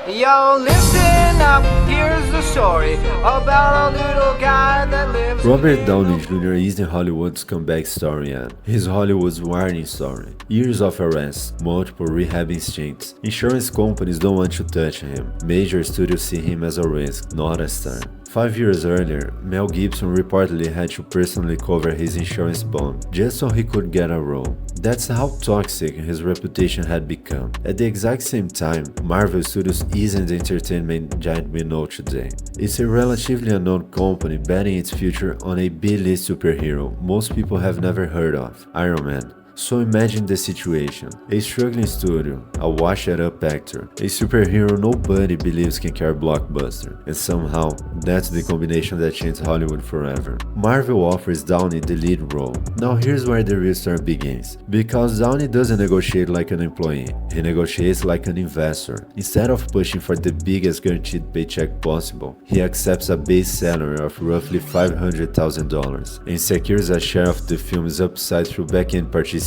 Yo, listen up, here's the story about a little guy that lives. Robert Downey Jr. isn't Hollywood's comeback story yet. He's Hollywood's warning story. Years of arrests, multiple rehabbing stints. Insurance companies don't want to touch him. Major studios see him as a risk, not a star. 5 years earlier, Mel Gibson reportedly had to personally cover his insurance bond just so he could get a role. That's how toxic his reputation had become. At the exact same time, Marvel Studios isn't the entertainment giant we know today. It's a relatively unknown company betting its future on a B-list superhero most people have never heard of, Iron Man. So imagine the situation. A struggling studio, a washed-up actor, a superhero nobody believes can carry blockbuster, and somehow, that's the combination that changed Hollywood forever. Marvel offers Downey the lead role. Now here's where the real story begins. Because Downey doesn't negotiate like an employee, he negotiates like an investor. Instead of pushing for the biggest guaranteed paycheck possible, he accepts a base salary of roughly $500,000 and secures a share of the film's upside through back-end participation.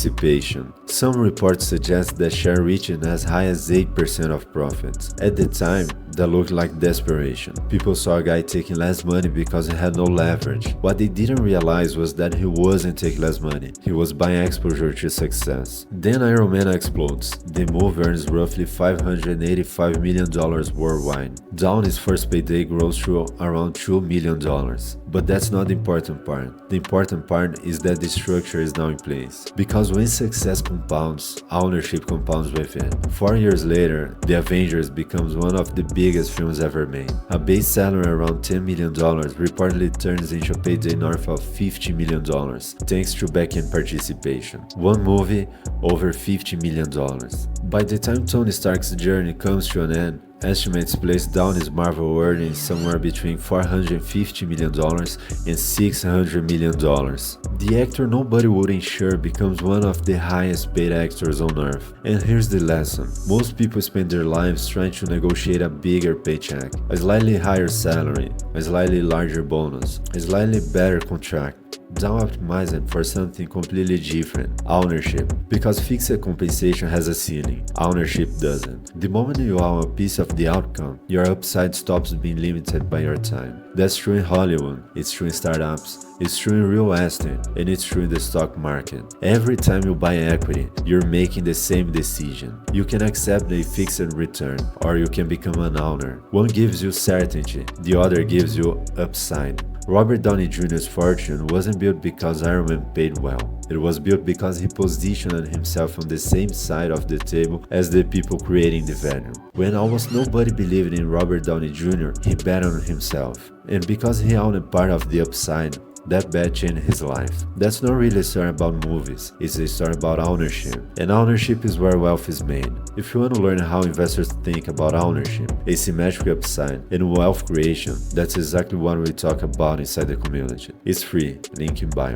Some reports suggest that share reaching as high as 8% of profits. At the time, that looked like desperation. People saw a guy taking less money because he had no leverage. What they didn't realize was that he wasn't taking less money, he was buying exposure to success. Then Iron Man explodes. The move earns roughly $585 million worldwide. Downey's first payday grows to around $2 million. But that's not the important part. The important part is that the structure is now in place. Because when success compounds, ownership compounds with it. 4 years later, The Avengers becomes one of the biggest films ever made. A base salary around $10 million reportedly turns into a payday north of $50 million, thanks to back-end participation. One movie, over $50 million. By the time Tony Stark's journey comes to an end, estimates place Downey's Marvel earnings somewhere between $450 million and $600 million. The actor nobody would insure becomes one of the highest paid actors on earth. And here's the lesson. Most people spend their lives trying to negotiate a bigger paycheck, a slightly higher salary, a slightly larger bonus, a slightly better contract. Down optimizing for something completely different, ownership. Because fixed compensation has a ceiling, ownership doesn't. The moment you own a piece of the outcome, your upside stops being limited by your time. That's true in Hollywood, it's true in startups, it's true in real estate, and it's true in the stock market. Every time you buy equity, you're making the same decision. You can accept a fixed return, or you can become an owner. One gives you certainty, the other gives you upside. Robert Downey Jr.'s fortune wasn't built because Iron Man paid well. It was built because he positioned himself on the same side of the table as the people creating the value. When almost nobody believed in Robert Downey Jr., he bet on himself. And because he owned a part of the upside, that bet changed his life. That's not really a story about movies, it's a story about ownership. And ownership is where wealth is made. If you want to learn how investors think about ownership, asymmetric upside, and wealth creation, that's exactly what we talk about inside the community. It's free, link in bio.